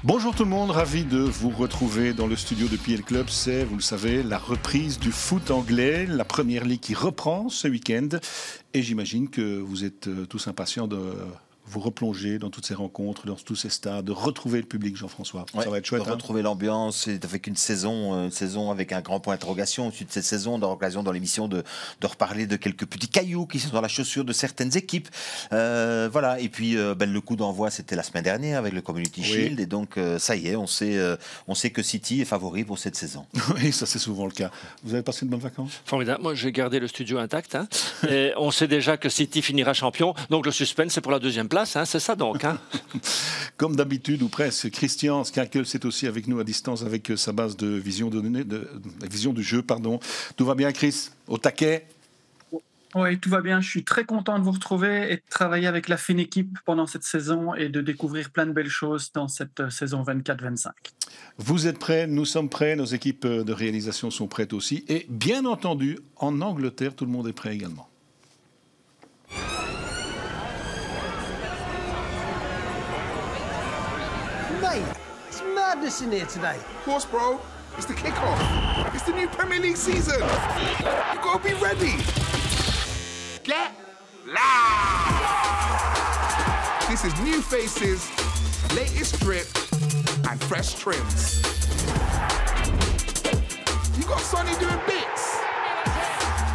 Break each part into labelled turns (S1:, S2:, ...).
S1: Bonjour tout le monde, ravi de vous retrouver dans le studio de PL Club. C'est, vous le savez, la reprise du foot anglais, la première ligue qui reprend ce week-end. Et j'imagine que vous êtes tous impatients de vous replonger dans toutes ces rencontres, dans tous ces stades, de retrouver le public, Jean-François.
S2: Ouais,
S1: ça va être chouette.
S2: De retrouver l'ambiance, avec une saison avec un grand point d'interrogation. Ensuite, cette saison, on aura l'occasion dans l'émission de reparler de quelques petits cailloux qui sont dans la chaussure de certaines équipes. Voilà. Et puis, le coup d'envoi, c'était la semaine dernière avec le Community Shield. Et donc, ça y est, on sait que City est favori pour cette saison.
S1: Oui, ça c'est souvent le cas. Vous avez passé de bonnes vacances?
S3: Formidable. Moi, j'ai gardé le studio intact. Et on sait déjà que City finira champion. Donc, le suspense, c'est pour la deuxième place. C'est ça donc.
S1: Comme d'habitude, ou presque, Christian Skinkel, c'est aussi avec nous à distance avec sa base de vision, vision du jeu. Pardon. Tout va bien, Chris? Au taquet?
S4: Oui, tout va bien. Je suis très content de vous retrouver et de travailler avec la fine équipe pendant cette saison et de découvrir plein de belles choses dans cette saison 24-25.
S1: Vous êtes prêts, nous sommes prêts, nos équipes de réalisation sont prêtes aussi. Et bien entendu, en Angleterre, tout le monde est prêt également.
S5: Mate, it's madness in here today.
S6: Of course, bro. It's the kickoff. It's the new Premier League season. You've got to be ready. Get loud. This is new faces, latest drip, and fresh trims. You got Sonny doing bits.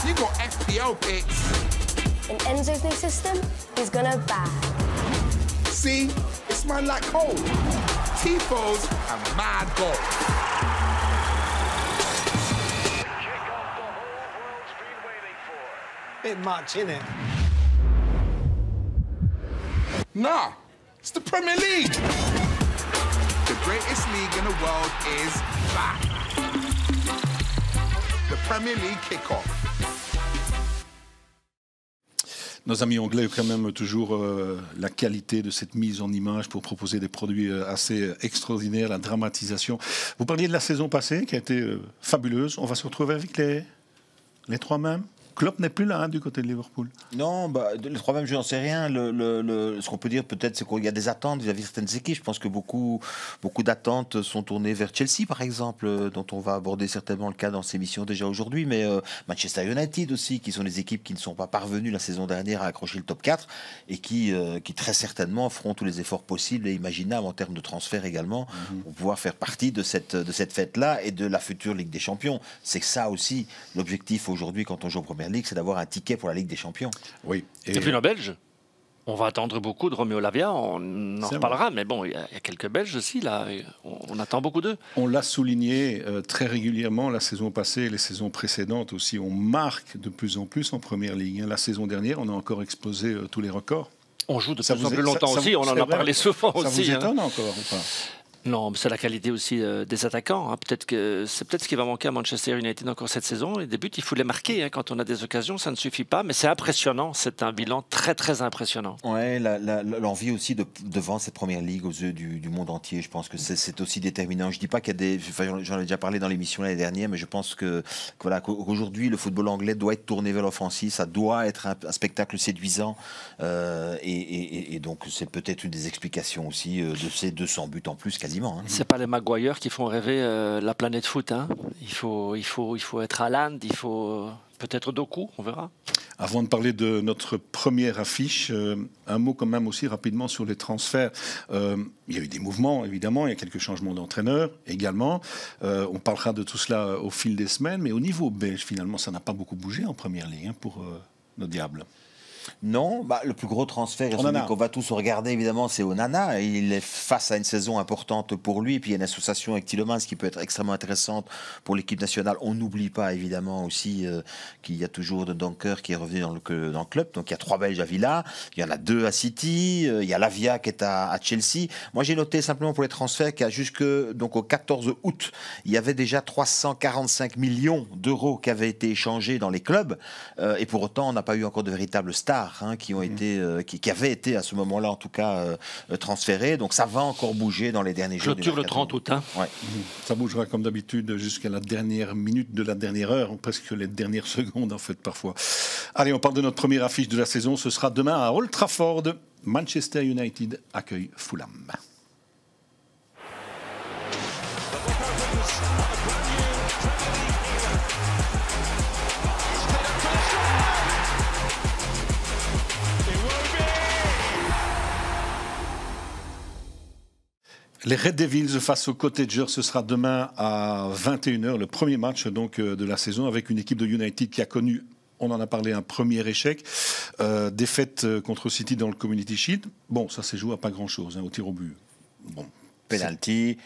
S6: You got FPL picks.
S7: In Enzo's new system, he's gonna bag.
S6: See, it's man like Cole. Tifos and mad goals.
S5: Bit much, innit?
S6: Nah, it's the Premier League. The greatest league in the world is back. The Premier League kickoff.
S1: Nos amis anglais ont quand même toujours la qualité de cette mise en image pour proposer des produits assez extraordinaires, la dramatisation. Vous parliez de la saison passée qui a été fabuleuse. On va se retrouver avec les trois mêmes. Klopp n'est plus là du côté de Liverpool.
S2: Non, les trois mêmes, je n'en sais rien. Ce qu'on peut dire peut-être, c'est qu'il y a des attentes vis-à-vis de certaines équipes. Je pense que beaucoup d'attentes sont tournées vers Chelsea, par exemple, dont on va aborder certainement le cas dans ces émissions déjà aujourd'hui, mais Manchester United aussi, qui sont des équipes qui ne sont pas parvenues la saison dernière à accrocher le top 4 et qui très certainement feront tous les efforts possibles et imaginables en termes de transfert également pour pouvoir faire partie de cette fête-là et de la future Ligue des Champions. C'est ça aussi l'objectif aujourd'hui quand on joue en première Ligue, c'est d'avoir un ticket pour la Ligue des Champions.
S1: Oui.
S3: Et puis nos Belges, on va attendre beaucoup de Romeo Lavia, on en reparlera, mais bon, il y a quelques Belges aussi, là, on attend beaucoup d'eux.
S1: On l'a souligné très régulièrement la saison passée et les saisons précédentes aussi. On marque de plus en plus en première ligue. La saison dernière, on a encore explosé tous les records.
S3: On joue de plus en plus longtemps aussi, on en a parlé souvent aussi.
S1: Ça vous étonne encore ou pas?
S3: Non, c'est la qualité aussi des attaquants. C'est peut-être ce qui va manquer à Manchester United encore cette saison. Les buts, il faut les marquer. Quand on a des occasions, ça ne suffit pas. Mais c'est impressionnant. C'est un bilan très, très impressionnant.
S2: Ouais, l'envie aussi devant cette première ligue aux yeux du monde entier. Je pense que c'est aussi déterminant. Je dis pas qu'il y a des... J'en ai déjà parlé dans l'émission l'année dernière, mais je pense qu'aujourd'hui, le football anglais doit être tourné vers l'offensive. Ça doit être un spectacle séduisant. Et donc, c'est peut-être une des explications aussi de ces 200 buts en plus quasiment.
S3: C'est pas les Maguire qui font rêver la planète foot. Il faut être Haaland, il faut peut-être Doku, on verra.
S1: Avant de parler de notre première affiche, un mot quand même aussi rapidement sur les transferts. Il y a eu des mouvements, évidemment, il y a quelques changements d'entraîneurs également. On parlera de tout cela au fil des semaines, mais au niveau belge, finalement, ça n'a pas beaucoup bougé en première ligue pour nos Diables.
S2: Non, le plus gros transfert qu'on va tous regarder évidemment, c'est Onana. Il est face à une saison importante pour lui. Et puis il y a une association avec Tielemans qui peut être extrêmement intéressante pour l'équipe nationale. On n'oublie pas évidemment aussi qu'il y a toujours de Donker qui est revenu dans le club. Donc il y a 3 Belges à Villa, il y en a 2 à City, il y a Lavia qui est à Chelsea. Moi j'ai noté simplement pour les transferts qu'à au 14 août, il y avait déjà 345 millions d'euros qui avaient été échangés dans les clubs. Et pour autant, on n'a pas eu encore de véritables stars qui avaient été à ce moment-là en tout cas transférés. Donc ça va encore bouger dans les derniers jours.
S3: Clôture le 30 août.
S1: Ouais. Ça bougera comme d'habitude jusqu'à la dernière minute de la dernière heure, presque les dernières secondes en fait parfois. Allez, on parle de notre première affiche de la saison. Ce sera demain à Old Trafford. Manchester United accueille Fulham. Les Red Devils face aux Cottagers, ce sera demain à 21h, le premier match donc, de la saison avec une équipe de United qui a connu, on en a parlé, un premier échec. Défaite contre City dans le Community Shield. Bon, ça s'est joué à pas grand-chose, au tir au but. Bon,
S2: penalty.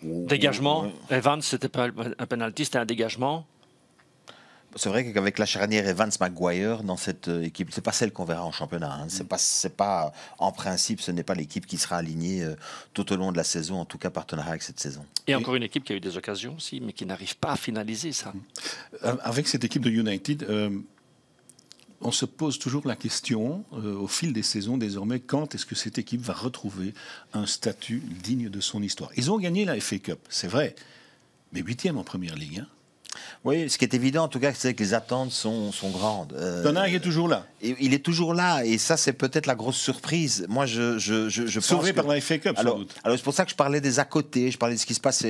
S3: Dégagement. Evans, c'était pas un penalty, c'était un dégagement.
S2: C'est vrai qu'avec la charnière Evans-Maguire dans cette équipe, c'est pas celle qu'on verra en championnat. Hein. C'est pas, en principe, ce n'est pas l'équipe qui sera alignée tout au long de la saison, en tout cas partenariat avec cette saison.
S3: Et encore une équipe qui a eu des occasions aussi, mais qui n'arrive pas à finaliser ça.
S1: Avec cette équipe de United, on se pose toujours la question, au fil des saisons désormais, quand est-ce que cette équipe va retrouver un statut digne de son histoire. Ils ont gagné la FA Cup, c'est vrai, mais 8e en Première Ligue. Hein.
S2: Oui, ce qui est évident, en tout cas, c'est que les attentes sont grandes.
S1: Ten Hag est toujours là.
S2: Il est toujours là, et ça, c'est peut-être la grosse surprise. Moi, je
S1: sauvé par la FA Cup, sans doute.
S2: Alors, c'est pour ça que je parlais des à côté, je parlais de ce qui se passe.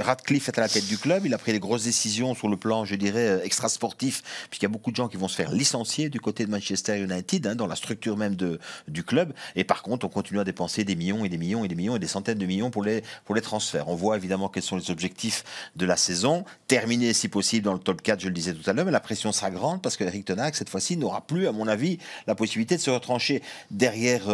S2: Radcliffe est à la tête du club, il a pris des grosses décisions sur le plan, je dirais, extra-sportif, puisqu'il y a beaucoup de gens qui vont se faire licencier du côté de Manchester United, hein, dans la structure même du club. Et par contre, on continue à dépenser des millions et des millions et des millions et des centaines de millions pour les transferts. On voit évidemment quels sont les objectifs de la saison. Terminer, si possible, dans le top 4, je le disais tout à l'heure, mais la pression sera grande parce que Eric Ten Hag, cette fois-ci, n'aura plus, à mon avis, la possibilité de se retrancher derrière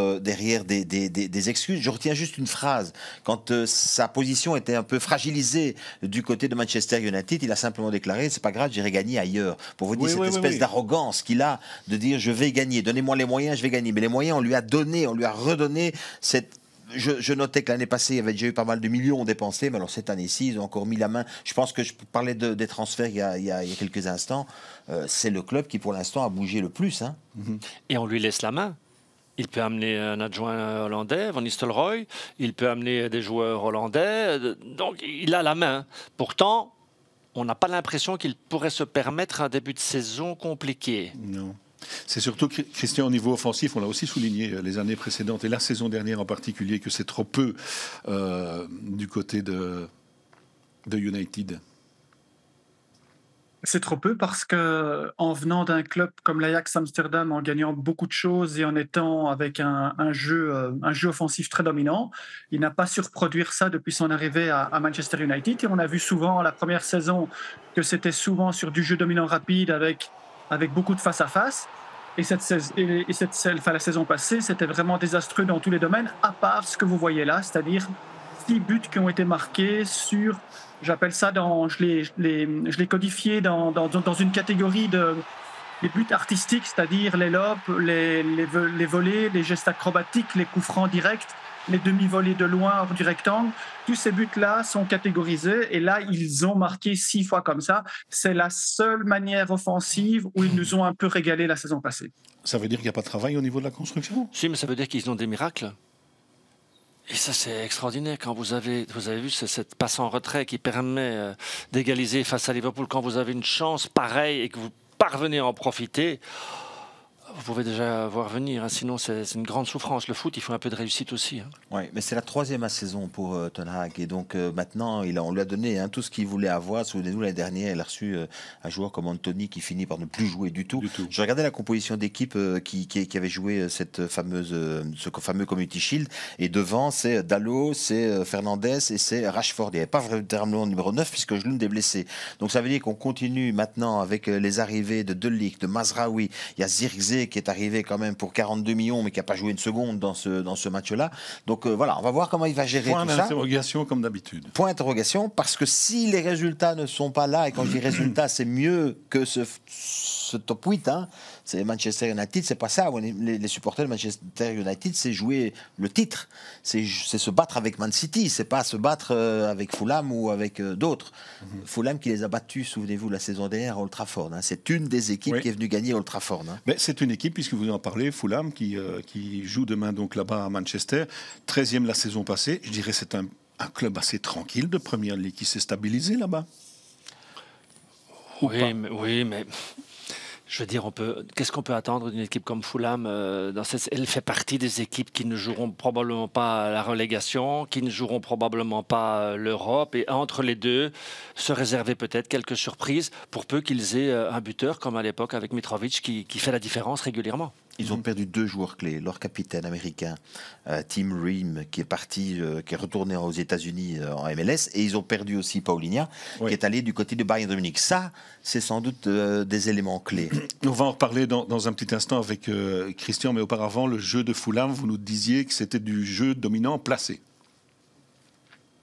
S2: des excuses. Je retiens juste une phrase. Quand sa position était un peu fragilisée du côté de Manchester United, il a simplement déclaré, c'est pas grave, j'irai gagner ailleurs. Pour vous dire cette espèce d'arrogance qu'il a de dire, je vais gagner, donnez-moi les moyens, je vais gagner. Mais les moyens, on lui a donné, on lui a redonné cette... Je notais que l'année passée, il y avait déjà eu pas mal de millions dépensés, mais alors cette année-ci, ils ont encore mis la main. Je pense que je parlais des transferts il y a quelques instants. C'est le club qui, pour l'instant, a bougé le plus. Hein.
S3: Et on lui laisse la main. Il peut amener un adjoint hollandais, Van Nistelrooy. Il peut amener des joueurs hollandais. Donc, il a la main. Pourtant, on n'a pas l'impression qu'il pourrait se permettre un début de saison compliqué.
S1: Non. C'est surtout, Christian, au niveau offensif, on l'a aussi souligné les années précédentes et la saison dernière en particulier, que c'est trop peu du côté de United.
S4: C'est trop peu parce que en venant d'un club comme l'Ajax Amsterdam, en gagnant beaucoup de choses et en étant avec un jeu offensif très dominant, il n'a pas su reproduire ça depuis son arrivée à Manchester United. Et on a vu souvent la première saison que c'était souvent sur du jeu dominant rapide avec beaucoup de face-à-face. Et la saison passée, c'était vraiment désastreux dans tous les domaines, à part ce que vous voyez là, c'est-à-dire 6 buts qui ont été marqués sur, j'appelle ça, je l'ai codifié dans une catégorie de les buts artistiques, c'est-à-dire les lobes, les volées, les gestes acrobatiques, les coups francs directs, les demi-volées de loin hors du rectangle. Tous ces buts-là sont catégorisés et là, ils ont marqué 6 fois comme ça. C'est la seule manière offensive où ils nous ont un peu régalé la saison passée.
S1: Ça veut dire qu'il n'y a pas de travail au niveau de la construction?
S3: Si, mais ça veut dire qu'ils ont des miracles. Et ça, c'est extraordinaire. Quand vous avez vu cette passe en retrait qui permet d'égaliser face à Liverpool, quand vous avez une chance pareille et que vous parvenez à en profiter, vous pouvez déjà voir venir, hein. Sinon c'est une grande souffrance. Le foot, il faut un peu de réussite aussi. Hein.
S2: Oui, mais c'est la 3e saison pour Ten Hag. Et donc maintenant, on lui a donné tout ce qu'il voulait avoir. Souvenez-vous, l'année dernière, il a reçu un joueur comme Anthony qui finit par ne plus jouer du tout. Je regardais la composition d'équipe qui avait joué ce fameux Community Shield. Et devant, c'est Dalot, c'est Fernandes et c'est Rashford. Il n'y avait pas véritablement numéro 9 puisque Jlund est blessé. Donc ça veut dire qu'on continue maintenant avec les arrivées de Ligt, de Mazraoui. Il y a Zirkzee qui est arrivé quand même pour 42 millions, mais qui n'a pas joué une seconde dans ce match-là. Donc voilà, on va voir comment il va gérer tout ça.
S1: Point d'interrogation comme d'habitude.
S2: Point d'interrogation, parce que si les résultats ne sont pas là, et quand je dis résultats, c'est mieux que ce top 8, hein, c'est Manchester United, c'est pas ça. Les supporters de Manchester United, c'est jouer le titre. C'est se battre avec Man City, c'est pas se battre avec Fulham ou avec d'autres. Fulham qui les a battus, souvenez-vous, la saison dernière à Old Trafford. Hein. C'est une des équipes qui est venue gagner Old Trafford. Hein.
S1: Mais c'est une équipe, puisque vous en parlez, Fulham, qui joue demain donc là-bas à Manchester, 13e la saison passée. Je dirais c'est un club assez tranquille de Première Ligue qui s'est stabilisé là-bas.
S3: Oui, mais Je veux dire, qu'est-ce qu'on peut attendre d'une équipe comme Fulham elle fait partie des équipes qui ne joueront probablement pas la relégation, qui ne joueront probablement pas l'Europe, et entre les deux, se réserver peut-être quelques surprises, pour peu qu'ils aient un buteur, comme à l'époque avec Mitrovic, qui fait la différence régulièrement.
S2: Ils ont perdu 2 joueurs clés. Leur capitaine américain, Tim Ream, qui est retourné aux États-Unis en MLS, et ils ont perdu aussi Paulinho, qui est allé du côté de Bayern de Munich. Ça, c'est sans doute des éléments clés.
S1: On va en reparler dans un petit instant avec Christian, mais auparavant, le jeu de Fulham, vous nous disiez que c'était du jeu dominant placé.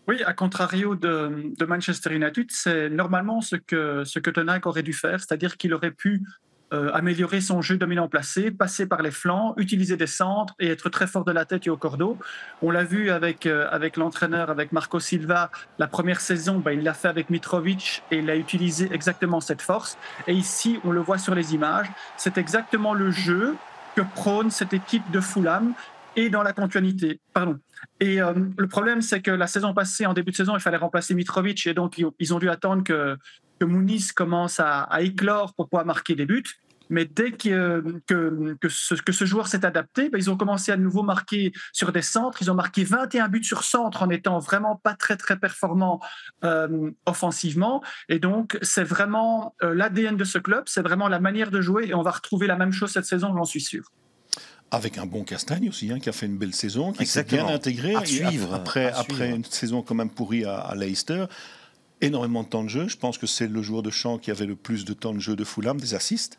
S4: Oui, à contrario de Manchester United, c'est normalement ce que Ten Hag aurait dû faire, c'est-à-dire qu'il aurait pu améliorer son jeu dominant placé, passer par les flancs, utiliser des centres et être très fort de la tête et au cordeau. On l'a vu avec l'entraîneur, avec Marco Silva, la première saison, il l'a fait avec Mitrovic et il a utilisé exactement cette force. Et ici, on le voit sur les images, c'est exactement le jeu que prône cette équipe de Fulham et dans la continuité. Et le problème, c'est que la saison passée, en début de saison, il fallait remplacer Mitrovic et donc ils ont dû attendre que Muniz commence à éclore pour pouvoir marquer des buts. Mais dès que ce joueur s'est adapté, ils ont commencé à nouveau marquer sur des centres. Ils ont marqué 21 buts sur centre en étant vraiment pas très, très performants offensivement. Et donc, c'est vraiment l'ADN de ce club, c'est vraiment la manière de jouer. Et on va retrouver la même chose cette saison, j'en suis sûr.
S1: Avec un bon Castagne aussi, qui a fait une belle saison, qui s'est bien intégré. Après une saison quand même pourrie à Leicester. Énormément de temps de jeu. Je pense que c'est le joueur de champ qui avait le plus de temps de jeu de Fulham, des assists.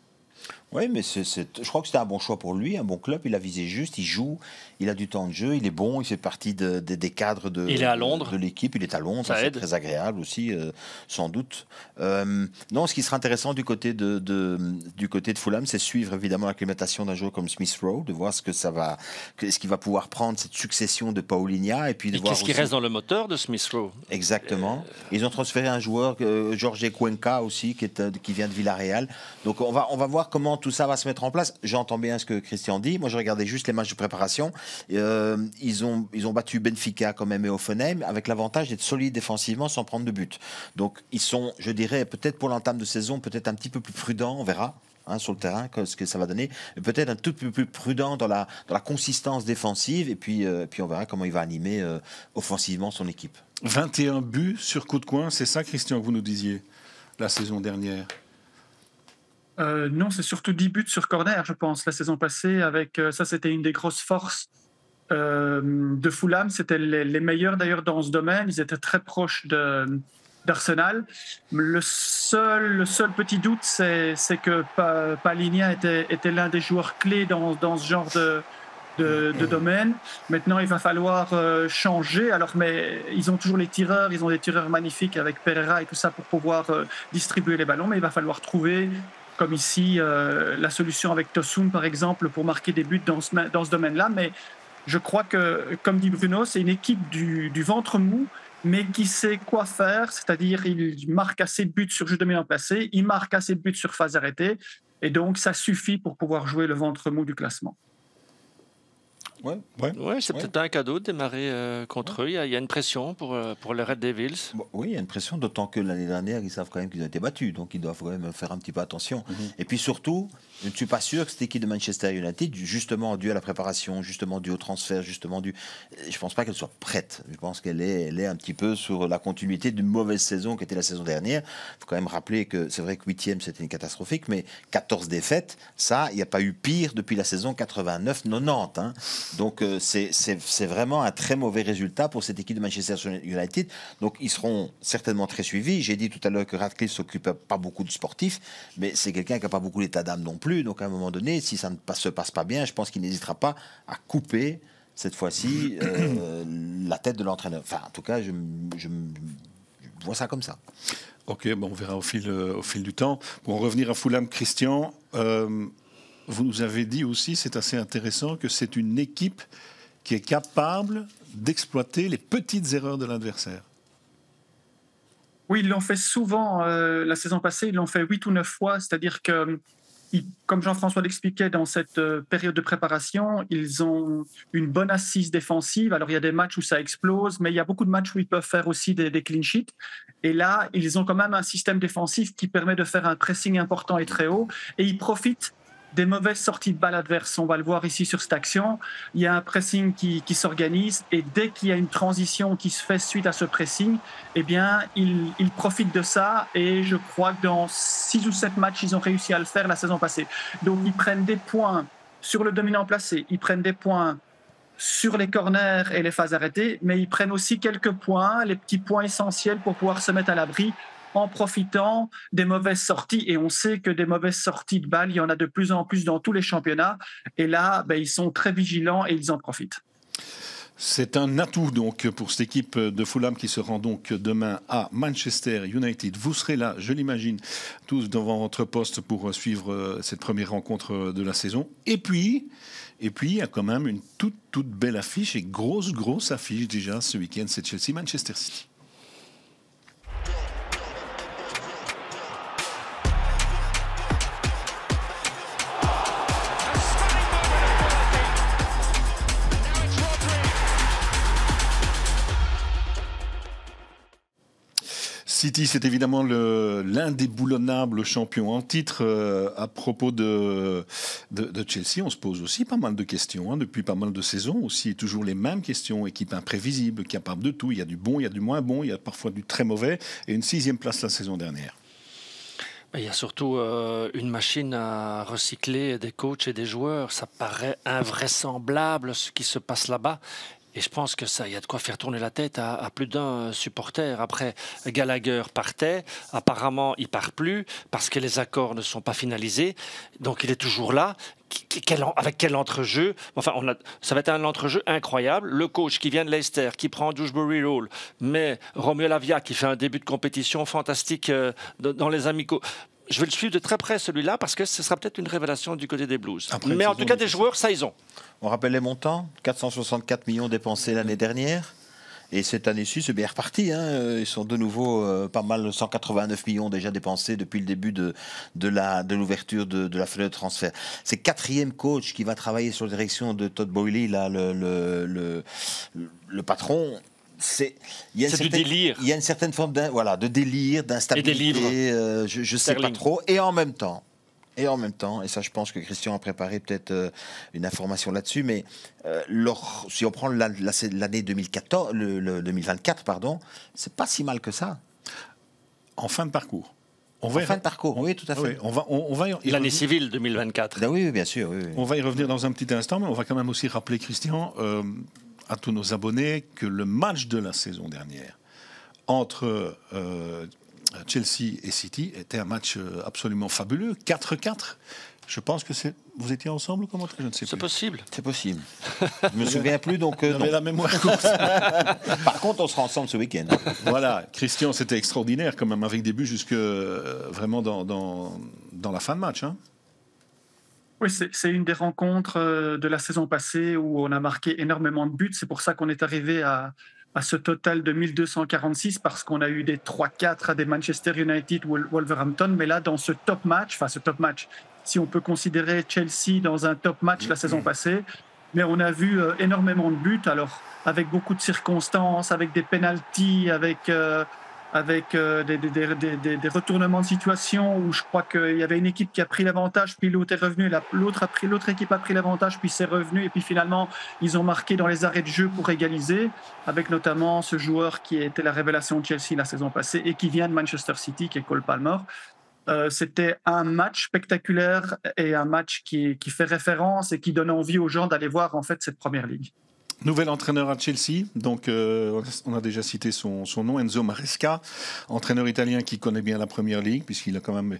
S2: Oui, mais je crois que c'était un bon choix pour lui, un bon club. Il a visé juste, il joue, il a du temps de jeu, il est bon, il fait partie des cadres de l'équipe. Il est à Londres, c'est très agréable aussi, sans doute. Non, ce qui sera intéressant du côté de Fulham, c'est suivre évidemment l'acclimatation d'un joueur comme Smith Rowe, de voir ce qu'il va pouvoir prendre cette succession de Paulinho. Et
S3: qu'est-ce qui reste dans le moteur de Smith Rowe.
S2: Exactement. Ils ont transféré un joueur, Jorge Cuenca aussi, qui vient de Villarreal. Donc on va voir comment tout ça va se mettre en place. J'entends bien ce que Christian dit. Moi, je regardais juste les matchs de préparation. Ils ont battu Benfica quand même et Hoffenheim avec l'avantage d'être solides défensivement sans prendre de but. Donc, ils sont, je dirais, peut-être pour l'entame de saison, peut-être un petit peu plus prudents. On verra sur le terrain ce que ça va donner. Peut-être un tout peu plus prudent dans la consistance défensive. Et puis on verra comment il va animer offensivement son équipe.
S1: 21 buts sur coup de coin, c'est ça, Christian, que vous nous disiez la saison dernière?
S4: Non, c'est surtout 10 buts sur corner, je pense, la saison passée. Ça, c'était une des grosses forces de Fulham. C'était les meilleurs, d'ailleurs, dans ce domaine. Ils étaient très proches d'Arsenal. Le seul petit doute, c'est que Paulinho était l'un des joueurs clés dans ce genre de domaine. Maintenant, il va falloir changer. Mais ils ont toujours les tireurs. Ils ont des tireurs magnifiques avec Pereira et tout ça pour pouvoir distribuer les ballons. Mais il va falloir trouver, comme ici, la solution avec Tosun, par exemple, pour marquer des buts dans ce domaine-là. Mais je crois que, comme dit Bruno, c'est une équipe du ventre mou, mais qui sait quoi faire, c'est-à-dire il marque assez de buts sur jeu dominant placé, il marque assez de buts sur phase arrêtée, et donc ça suffit pour pouvoir jouer le ventre mou du classement.
S3: C'est peut-être un cadeau de démarrer contre eux. Il y a une pression pour les Red Devils.
S2: Oui, il y a une pression, d'autant que l'année dernière, ils savent quand même qu'ils ont été battus, donc ils doivent quand même faire un petit peu attention. Et puis surtout, je ne suis pas sûr que cette équipe de Manchester United, justement dû à la préparation, justement dû au transfert, je ne pense pas qu'elle soit prête. Je pense qu'elle est un petit peu sur la continuité d'une mauvaise saison qui était la saison dernière. Il faut quand même rappeler que c'est vrai que 8e, c'était une catastrophique, mais 14 défaites, ça, il n'y a pas eu pire depuis la saison 89-90. Donc c'est vraiment un très mauvais résultat pour cette équipe de Manchester United. Donc ils seront certainement très suivis. J'ai dit tout à l'heure que Radcliffe s'occupe pas beaucoup de sportifs, mais c'est quelqu'un qui n'a pas beaucoup d'état d'âme non plus. Donc à un moment donné, si ça ne se passe pas bien, je pense qu'il n'hésitera pas à couper cette fois-ci la tête de l'entraîneur. Enfin, en tout cas, je vois ça comme ça.
S1: Ok, on verra au fil du temps. Pour en revenir à Fulham, Christian, vous nous avez dit aussi, c'est assez intéressant, que c'est une équipe qui est capable d'exploiter les petites erreurs de l'adversaire.
S4: Oui, ils l'ont fait souvent la saison passée, ils l'ont fait 8 ou 9 fois, c'est-à-dire que comme Jean-François l'expliquait, dans cette période de préparation, ils ont une bonne assise défensive. Alors, il y a des matchs où ça explose, mais il y a beaucoup de matchs où ils peuvent faire aussi des clean sheets. Et là, ils ont quand même un système défensif qui permet de faire un pressing important et très haut. Et ils profitent des mauvaises sorties de balle adverses. On va le voir ici sur cette action. Il y a un pressing qui s'organise et dès qu'il y a une transition qui se fait suite à ce pressing, eh bien, ils profitent de ça et je crois que dans 6 ou 7 matchs, ils ont réussi à le faire la saison passée. Donc, ils prennent des points sur le dominant placé, ils prennent des points sur les corners et les phases arrêtées, mais ils prennent aussi quelques points, les petits points essentiels pour pouvoir se mettre à l'abri en profitant des mauvaises sorties. Et on sait que des mauvaises sorties de balles, il y en a de plus en plus dans tous les championnats. Et là, ils sont très vigilants et ils en profitent.
S1: C'est un atout donc pour cette équipe de Fulham qui se rend donc demain à Manchester United. Vous serez là, je l'imagine, tous devant votre poste pour suivre cette première rencontre de la saison. Et puis il y a quand même une toute belle affiche et grosse affiche déjà ce week-end, c'est Chelsea-Manchester City. City, c'est évidemment l'indéboulonnable champion en titre. À propos de Chelsea, on se pose aussi pas mal de questions depuis pas mal de saisons. Aussi, toujours les mêmes questions. Équipe imprévisible, capable de tout. Il y a du bon, il y a du moins bon, il y a parfois du très mauvais. Et une 6e place la saison dernière.
S3: Il y a surtout une machine à recycler des coachs et des joueurs. Ça paraît invraisemblable ce qui se passe là-bas. Et je pense que ça, il y a de quoi faire tourner la tête à plus d'un supporter. Après, Gallagher partait. Apparemment, il part plus parce que les accords ne sont pas finalisés. Donc, il est toujours là. Avec quel entrejeu? Enfin, ça va être un entrejeu incroyable. Le coach qui vient de Leicester, qui prend Dewsbury Hall, mais Romeo Lavia qui fait un début de compétition fantastique dans les amicaux. Je vais le suivre de très près, celui-là, parce que ce sera peut-être une révélation du côté des Blues. Mais en tout cas, des joueurs, ça, ils ont.
S2: On rappelle les montants, 464 millions dépensés l'année dernière. Et cette année-ci, c'est bien reparti. Ils sont de nouveau pas mal, 189 millions déjà dépensés depuis le début de l'ouverture de la fenêtre de transfert. C'est le 4e coach qui va travailler sur la direction de Todd Boehly, là, le patron. Il y a
S3: du délire.
S2: Il y a une certaine forme de délire, d'instabilité. Je ne sais pas trop. Et en même temps, et ça je pense que Christian a préparé peut-être une information là-dessus, mais si on prend l'année 2024, 2024, c'est pas si mal que ça.
S1: En fin de parcours.
S2: Fin de parcours, oui, tout à fait.
S1: Oui,
S3: l'année civile 2024.
S2: Oui, bien sûr. Oui.
S1: On va y revenir dans un petit instant, mais on va quand même aussi rappeler, Christian, à tous nos abonnés, que le match de la saison dernière entre Chelsea et City était un match absolument fabuleux, 4-4. Je pense que vous étiez ensemble, comment je ne sais plus.
S3: C'est possible.
S2: C'est possible. Je me souviens plus, donc
S1: non. La mémoire courte.
S2: Par contre, on sera ensemble ce week-end.
S1: Voilà, Christian, c'était extraordinaire quand même, avec des buts jusque vraiment dans la fin de match.
S4: Oui, c'est une des rencontres de la saison passée où on a marqué énormément de buts. C'est pour ça qu'on est arrivé à ce total de 1246 parce qu'on a eu des 3-4 à des Manchester United ou Wolverhampton. Mais là, dans ce top match, si on peut considérer Chelsea dans un top match la saison passée, mais on a vu énormément de buts, alors avec beaucoup de circonstances, avec des pénaltys, avec des retournements de situation où je crois qu'il y avait une équipe qui a pris l'avantage, puis l'autre est revenu, l'autre équipe a pris l'avantage, puis c'est revenu, et puis finalement, ils ont marqué dans les arrêts de jeu pour égaliser, avec notamment ce joueur qui était la révélation de Chelsea la saison passée et qui vient de Manchester City, qui est Cole Palmer. C'était un match spectaculaire et un match qui fait référence et qui donne envie aux gens d'aller voir en fait cette première ligue.
S1: Nouvel entraîneur à Chelsea, donc on a déjà cité son nom, Enzo Maresca, entraîneur italien qui connaît bien la première ligue, puisqu'il a quand même...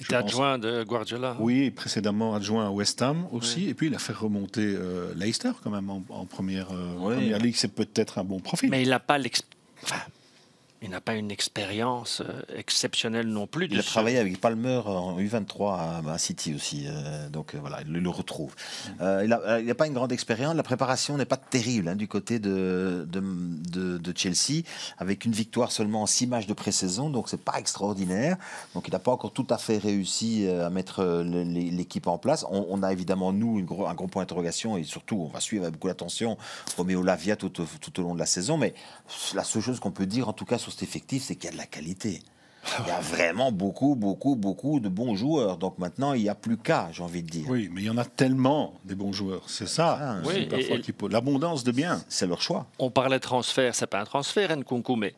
S3: Il était adjoint de Guardiola.
S1: Oui, précédemment adjoint à West Ham aussi, oui. Et puis il a fait remonter Leicester quand même en première ligue, c'est peut-être un bon profil.
S3: Mais il n'a pas il n'a pas une expérience exceptionnelle non plus.
S2: Il a travaillé avec Palmer en U23 à City aussi, donc voilà, il le retrouve. Il n'a pas une grande expérience, la préparation n'est pas terrible du côté de Chelsea, avec une victoire seulement en 6 matchs de pré-saison, donc c'est pas extraordinaire. Donc il n'a pas encore tout à fait réussi à mettre l'équipe en place. On a évidemment, nous, un gros point d'interrogation, et surtout, on va suivre avec beaucoup d'attention Romeo Lavia tout au long de la saison, mais la seule chose qu'on peut dire, en tout cas sur cet effectif, c'est qu'il y a de la qualité. Il y a vraiment beaucoup de bons joueurs. Donc maintenant, il n'y a plus qu'à, j'ai envie de dire.
S1: Oui, mais il y en a tellement des bons joueurs. C'est ça.
S3: Oui,
S1: l'abondance de biens.
S2: C'est leur choix.
S3: On parlait transfert, c'est pas un transfert, Nkunku, mais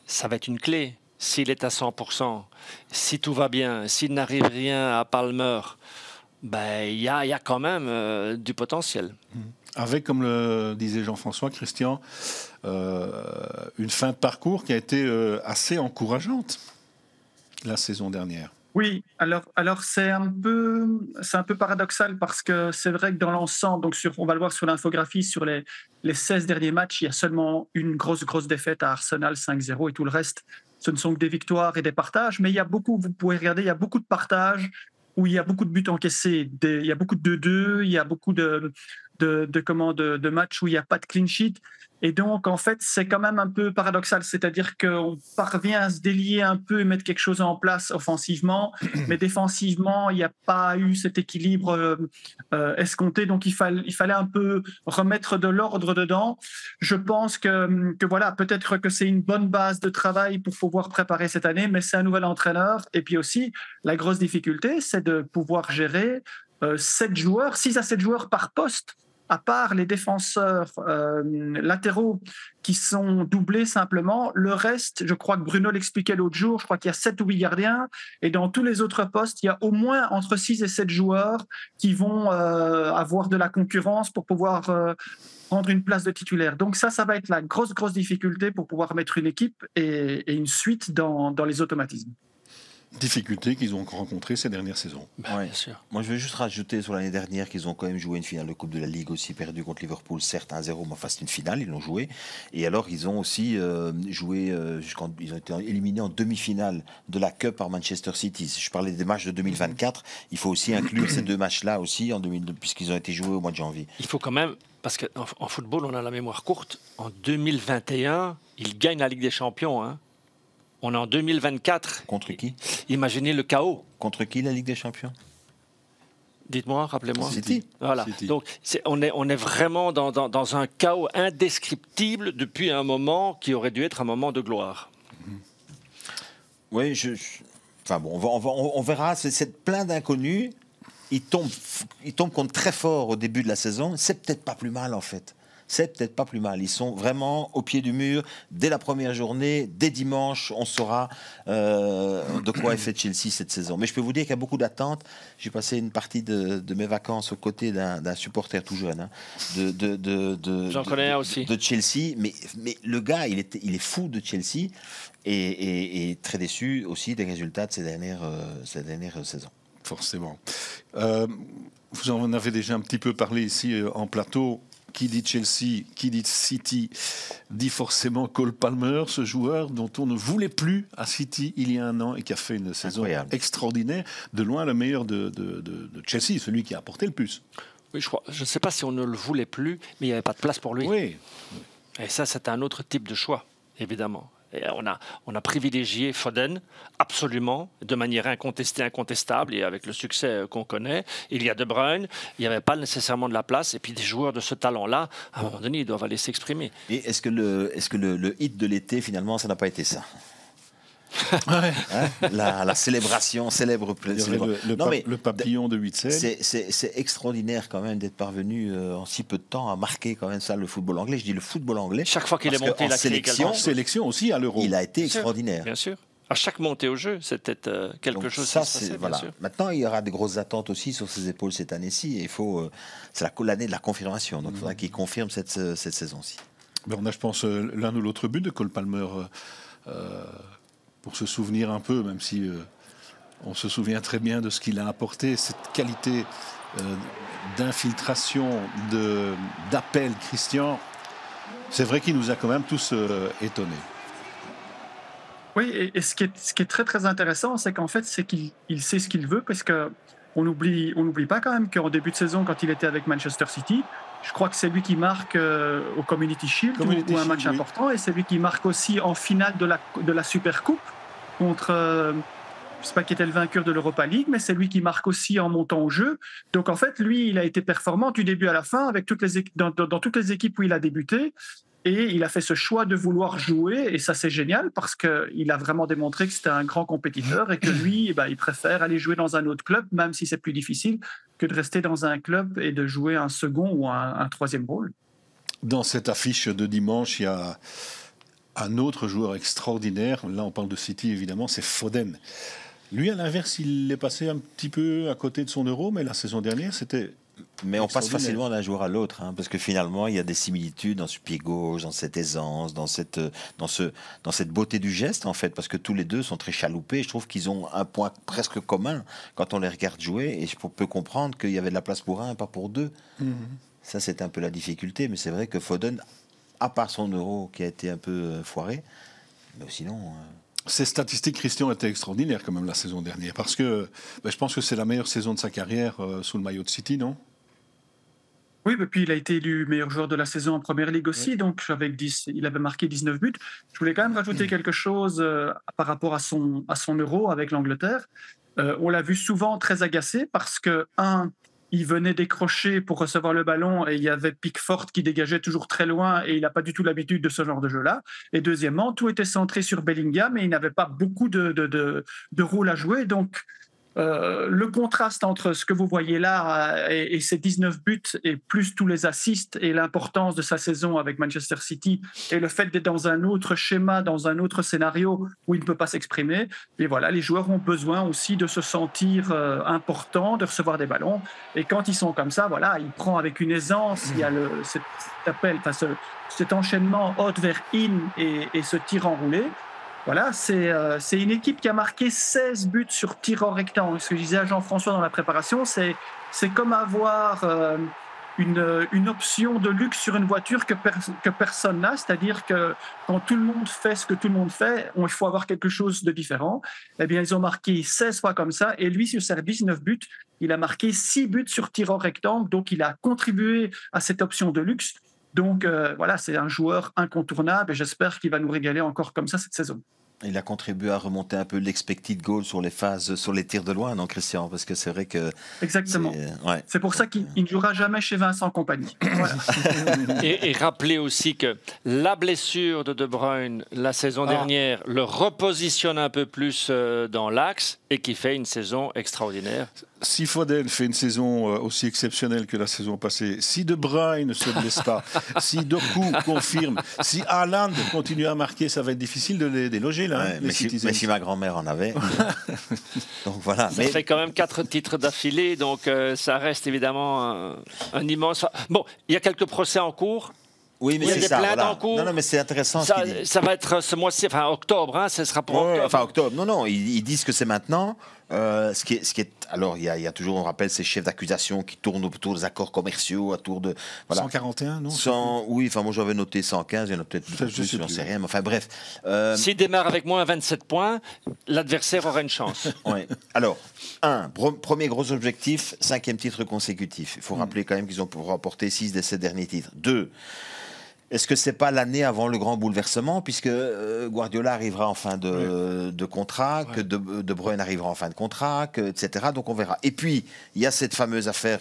S3: ça va être une clé. S'il est à 100%, si tout va bien, s'il n'arrive rien à Palmer, ben, il y a quand même du potentiel.
S1: Avec, comme le disait Jean-François, Christian, une fin de parcours qui a été assez encourageante la saison dernière.
S4: Oui, alors c'est un peu paradoxal parce que c'est vrai que dans l'ensemble, donc on va le voir sur l'infographie, sur les 16 derniers matchs, il y a seulement une grosse défaite à Arsenal 5-0 et tout le reste, ce ne sont que des victoires et des partages. Mais il y a beaucoup, vous pouvez regarder, il y a beaucoup de partages où il y a beaucoup de buts encaissés, il y a beaucoup de 2-2, il y a beaucoup de matchs où il n'y a pas de clean sheet. Et donc, en fait, c'est quand même un peu paradoxal. C'est-à-dire qu'on parvient à se délier un peu et mettre quelque chose en place offensivement, mais défensivement, il n'y a pas eu cet équilibre escompté. Donc, il fallait un peu remettre de l'ordre dedans. Je pense que voilà, peut-être que c'est une bonne base de travail pour pouvoir préparer cette année, mais c'est un nouvel entraîneur. Et puis aussi, la grosse difficulté, c'est de pouvoir gérer 6 à 7 joueurs par poste, à part les défenseurs latéraux qui sont doublés simplement. Le reste, je crois que Bruno l'expliquait l'autre jour, je crois qu'il y a 7 ou 8 gardiens, et dans tous les autres postes, il y a au moins entre 6 et 7 joueurs qui vont avoir de la concurrence pour pouvoir prendre une place de titulaire. Donc ça va être la grosse difficulté pour pouvoir mettre une équipe et une suite dans les automatismes.
S1: Difficultés qu'ils ont rencontrées ces dernières saisons.
S2: Ouais. Bien sûr. Moi, je vais juste rajouter sur l'année dernière qu'ils ont quand même joué une finale de Coupe de la Ligue aussi, perdu contre Liverpool, certes 1-0, mais enfin c'est une finale, ils l'ont joué. Et alors, ils ont aussi joué, ils ont été éliminés en demi-finale de la Cup par Manchester City. Je parlais des matchs de 2024, il faut aussi inclure ces 2 matchs-là aussi, puisqu'ils ont été joués au mois de janvier.
S3: Il faut quand même, parce qu'en football, on a la mémoire courte, en 2021, ils gagnent la Ligue des Champions, hein. On est en 2024.
S2: Contre qui?
S3: Imaginez le chaos.
S2: Contre qui la Ligue des Champions?
S3: Dites-moi, rappelez-moi.
S2: City.
S3: Voilà.
S1: City.
S3: Donc, on est vraiment dans un chaos indescriptible depuis un moment qui aurait dû être un moment de gloire.
S2: Oui, enfin bon, on verra. C'est plein d'inconnus. Ils tombent contre très fort au début de la saison. C'est peut-être pas plus mal en fait. C'est peut-être pas plus mal. Ils sont vraiment au pied du mur dès la première journée, dès dimanche, on saura de quoi est fait Chelsea cette saison. Mais je peux vous dire qu'il y a beaucoup d'attentes. J'ai passé une partie de mes vacances aux côtés d'un supporter tout jeune,
S3: J'en connais un aussi.
S2: De Chelsea. Mais le gars, il est fou de Chelsea et très déçu aussi des résultats de ces dernières saisons.
S1: Forcément. Vous en avez déjà un petit peu parlé ici en plateau. Qui dit Chelsea, qui dit City, dit forcément Cole Palmer, ce joueur dont on ne voulait plus à City il y a un an et qui a fait une saison extraordinaire, de loin le meilleur de Chelsea, celui qui a apporté le plus.
S3: Oui, je ne sais pas si on ne le voulait plus, mais il n'y avait pas de place pour lui.
S1: Oui.
S3: Et ça, c'est un autre type de choix, évidemment. Et on a privilégié Foden, absolument, de manière incontestable, et avec le succès qu'on connaît. Il y a De Bruyne, il n'y avait pas nécessairement de la place, et puis des joueurs de ce talent-là, à un moment donné, ils doivent aller s'exprimer.
S2: Et est-ce que le hit de l'été, finalement, ça n'a pas été ça?
S1: Ouais.
S2: Hein, la célébration,
S1: le papillon de 8-7.
S2: C'est extraordinaire quand même d'être parvenu en si peu de temps à marquer quand même ça, le football anglais. Je dis le football anglais.
S3: Chaque fois qu'il est monté, la
S1: sélection aussi à l'Euro.
S2: Il a été extraordinaire.
S3: Bien sûr. À chaque montée au jeu, c'était quelque chose
S2: ça,
S3: qui se passait,
S2: voilà.
S3: bien sûr.
S2: Maintenant, il y aura des grosses attentes aussi sur ses épaules cette année-ci. C'est l'année de la confirmation. Donc, il faudra qu'il confirme cette saison-ci.
S1: Ben, on a, je pense, l'un ou l'autre but de Cole Palmer pour se souvenir un peu, même si on se souvient très bien de ce qu'il a apporté, cette qualité d'infiltration, d'appel, Christian. C'est vrai qu'il nous a quand même tous étonnés.
S4: Oui, et ce qui est très très intéressant, c'est qu'en fait, c'est qu'il sait ce qu'il veut, parce que on n'oublie pas quand même qu'en début de saison, quand il était avec Manchester City, je crois que c'est lui qui marque au Community Shield, ou un match important, et c'est lui qui marque aussi en finale de la Super Coupe contre, je ne sais pas qui était le vainqueur de l'Europa League, mais c'est lui qui marque aussi en montant au jeu. Donc en fait, lui, il a été performant du début à la fin avec dans toutes les équipes où il a débuté. Et il a fait ce choix de vouloir jouer, et ça c'est génial parce qu'il a vraiment démontré que c'était un grand compétiteur et que lui, il préfère aller jouer dans un autre club, même si c'est plus difficile, que de rester dans un club et de jouer un second ou un troisième rôle.
S1: Dans cette affiche de dimanche, il y a un autre joueur extraordinaire. Là, on parle de City, évidemment, c'est Foden. Lui, à l'inverse, il est passé un petit peu à côté de son Euro, mais la saison dernière, c'était...
S2: Mais on passe facilement d'un joueur à l'autre, parce que finalement, il y a des similitudes dans ce pied gauche, dans cette aisance, dans cette beauté du geste, en fait, parce que tous les deux sont très chaloupés. Je trouve qu'ils ont un point presque commun quand on les regarde jouer, et je peux comprendre qu'il y avait de la place pour un, pas pour deux. Ça, c'est un peu la difficulté, mais c'est vrai que Foden, à part son Euro qui a été un peu foiré, mais sinon...
S1: Ces statistiques, Christian, étaient extraordinaires quand même la saison dernière, parce que je pense que c'est la meilleure saison de sa carrière sous le maillot de City, non?
S4: Oui, et puis il a été élu meilleur joueur de la saison en Première Ligue aussi, oui. Donc il avait marqué 19 buts. Je voulais quand même rajouter quelque chose par rapport à son Euro avec l'Angleterre. On l'a vu souvent très agacé parce que, il venait décrocher pour recevoir le ballon et il y avait Pickford qui dégageait toujours très loin et il n'a pas du tout l'habitude de ce genre de jeu-là. Et deuxièmement, tout était centré sur Bellingham et il n'avait pas beaucoup de rôle à jouer. Donc, le contraste entre ce que vous voyez là et ses 19 buts et plus tous les assists et l'importance de sa saison avec Manchester City et le fait d'être dans un autre schéma, dans un autre scénario où il ne peut pas s'exprimer, et voilà, les joueurs ont besoin aussi de se sentir importants, de recevoir des ballons, et quand ils sont comme ça, voilà, il prend avec une aisance, il y a cet enchaînement out vers in et ce tir enroulé. Voilà, c'est une équipe qui a marqué 16 buts sur tir en rectangle. Ce que je disais à Jean-François dans la préparation, c'est comme avoir une option de luxe sur une voiture que personne n'a. C'est-à-dire que quand tout le monde fait ce que tout le monde fait, il faut avoir quelque chose de différent. Eh bien, ils ont marqué 16 fois comme ça. Et lui, sur ses 19 buts, il a marqué 6 buts sur tir en rectangle. Donc, il a contribué à cette option de luxe. Donc voilà, c'est un joueur incontournable et j'espère qu'il va nous régaler encore comme ça cette saison.
S2: Il a contribué à remonter un peu l'expected goal sur les phases, sur les tirs de loin, non, Christian? Parce que c'est vrai que...
S4: Exactement. C'est pour ça qu'il ne jouera jamais chez Vincent Kompany. Voilà.
S3: Et rappelez aussi que la blessure de De Bruyne la saison dernière le repositionne un peu plus dans l'axe et qui fait une saison extraordinaire.
S1: Si Foden fait une saison aussi exceptionnelle que la saison passée, si De Bruyne ne se blesse pas, si Doku confirme, si Haaland continue à marquer, ça va être difficile de les déloger là.
S2: Ouais, mais si ma grand-mère en avait. Donc voilà.
S3: Ça fait quand même 4 titres d'affilée, donc ça reste évidemment un immense. Bon, il y a quelques procès en cours.
S2: Oui, mais
S3: il y a des plaintes en cours.
S2: Non, mais c'est intéressant.
S3: Ça va être ce mois-ci, enfin octobre, ce sera pour octobre.
S2: Enfin octobre. Non, ils disent que c'est maintenant. Ce qui est, alors il y a toujours, on rappelle, ces chefs d'accusation qui tournent autour des accords commerciaux, autour de
S1: 141, non?
S2: Oui, enfin moi j'avais noté 115, il y en a peut-être plus, je n'en sais rien, mais enfin bref.
S3: S'il démarre avec moins 27 points, l'adversaire aura une chance.
S2: Ouais. Alors, premier gros objectif, 5e titre consécutif. Il faut rappeler quand même qu'ils ont remporté 6 des 7 derniers titres. 2. Est-ce que c'est pas l'année avant le grand bouleversement, puisque Guardiola arrivera en fin de contrat, que De Bruyne arrivera en fin de contrat, etc. Donc on verra. Et puis, il y a cette fameuse affaire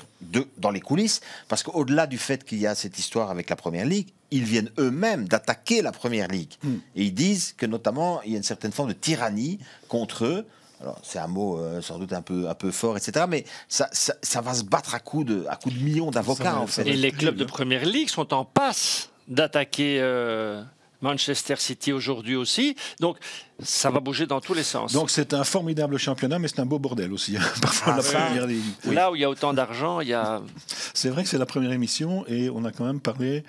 S2: dans les coulisses, parce qu'au-delà du fait qu'il y a cette histoire avec la Première Ligue, ils viennent eux-mêmes d'attaquer la Première Ligue. Et ils disent que notamment, il y a une certaine forme de tyrannie contre eux. Alors, c'est un mot sans doute un peu fort, etc. Mais ça va se battre à coups de millions d'avocats, en fait.
S3: Et les clubs de Première Ligue sont en passe d'attaquer Manchester City aujourd'hui aussi. Donc, ça va bouger dans tous les sens.
S1: Donc, c'est un formidable championnat, mais c'est un beau bordel aussi. Parfois, la Première Ligue.
S3: Oui. Là où il y a autant d'argent, il y a...
S1: C'est vrai que c'est la première émission et on a quand même parlé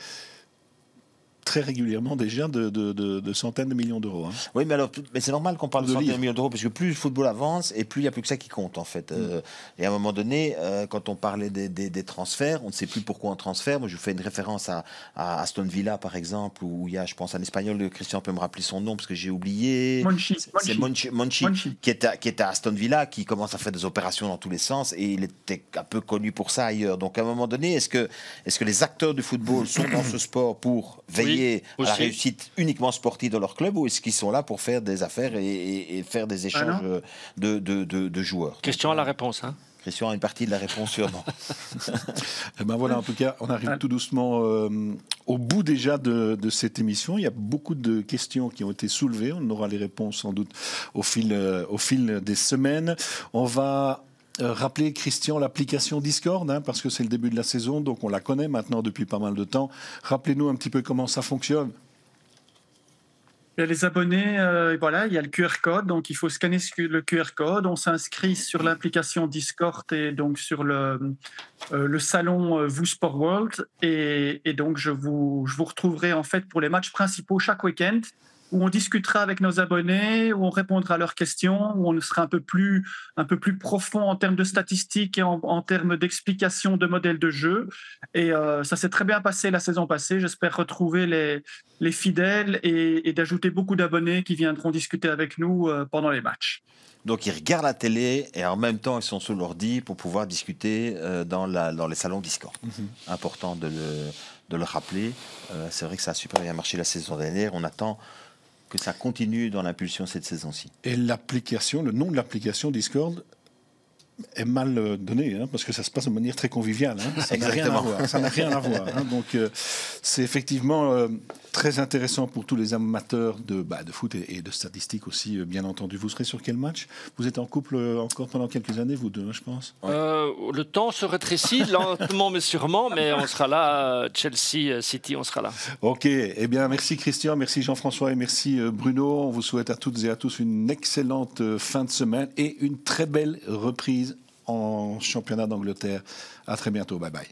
S1: très régulièrement déjà de centaines de millions d'euros. Hein.
S2: Oui, mais c'est normal qu'on parle de centaines de millions d'euros, parce que plus le football avance, et plus il n'y a plus que ça qui compte, en fait. Et à un moment donné, quand on parlait des transferts, on ne sait plus pourquoi on transfère. Moi, je vous fais une référence à Aston Villa, par exemple, où il y a, je pense, un Espagnol, Christian peut me rappeler son nom, parce que j'ai oublié. C'est Monchi qui est à Aston Villa, qui commence à faire des opérations dans tous les sens, et il était un peu connu pour ça ailleurs. Donc, à un moment donné, est-ce que les acteurs du football sont dans ce sport pour veiller à la réussite uniquement sportive de leur club, ou est-ce qu'ils sont là pour faire des affaires et faire des échanges de joueurs?
S3: Question à la réponse, hein.
S2: Christian a une partie de la réponse sûrement.
S1: Et ben voilà, en tout cas, on arrive tout doucement au bout déjà de cette émission. Il y a beaucoup de questions qui ont été soulevées. On aura les réponses sans doute au fil des semaines. On va rappeler, Christian, l'application Discord, hein, parce que c'est le début de la saison, donc on la connaît maintenant depuis pas mal de temps. Rappelez-nous un petit peu comment ça fonctionne.
S4: Il y a les abonnés, voilà, il y a le QR code, donc il faut scanner le QR code. On s'inscrit sur l'application Discord et donc sur le salon Vous Sport World. Et donc je vous retrouverai en fait pour les matchs principaux chaque week-end, où on discutera avec nos abonnés, où on répondra à leurs questions, où on sera un peu plus profond en termes de statistiques et en termes d'explications de modèles de jeu. Et ça s'est très bien passé la saison passée. J'espère retrouver les fidèles et d'ajouter beaucoup d'abonnés qui viendront discuter avec nous pendant les matchs.
S2: Donc ils regardent la télé et en même temps ils sont sur l'ordi pour pouvoir discuter dans les salons Discord. Important de le rappeler. C'est vrai que ça a super bien marché la saison dernière. On attend que ça continue dans l'impulsion cette saison-ci.
S1: Et l'application, le nom de l'application Discord est mal donné, hein, parce que ça se passe de manière très conviviale. Hein. Ça n'a rien à voir. Ça n'a rien à voir. Hein. Donc c'est effectivement très intéressant pour tous les amateurs de foot et de statistiques aussi, bien entendu. Vous serez sur quel match? Vous êtes en couple encore pendant quelques années, vous deux, hein, je pense.
S3: Le temps se rétrécit lentement mais sûrement, mais on sera là, Chelsea City, on sera là.
S1: Ok, eh bien merci Christian, merci Jean-François et merci Bruno. On vous souhaite à toutes et à tous une excellente fin de semaine et une très belle reprise en championnat d'Angleterre. À très bientôt, bye bye.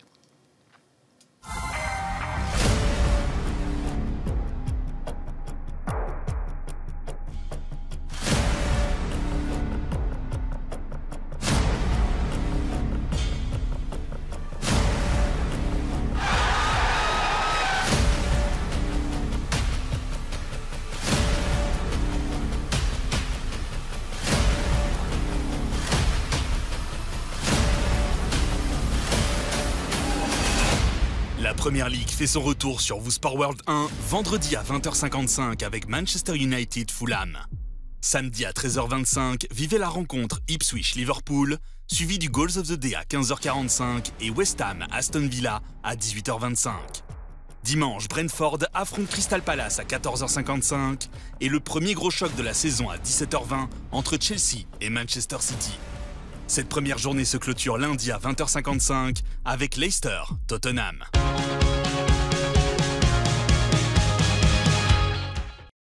S8: La Premier League fait son retour sur Vous Sport World 1 vendredi à 20h55 avec Manchester United Fulham. Samedi à 13h25, vivez la rencontre Ipswich-Liverpool, suivi du Goals of the Day à 15h45 et West Ham Aston Villa à 18h25. Dimanche, Brentford affronte Crystal Palace à 14h55 et le premier gros choc de la saison à 17h20 entre Chelsea et Manchester City. Cette première journée se clôture lundi à 20h55 avec Leicester Tottenham.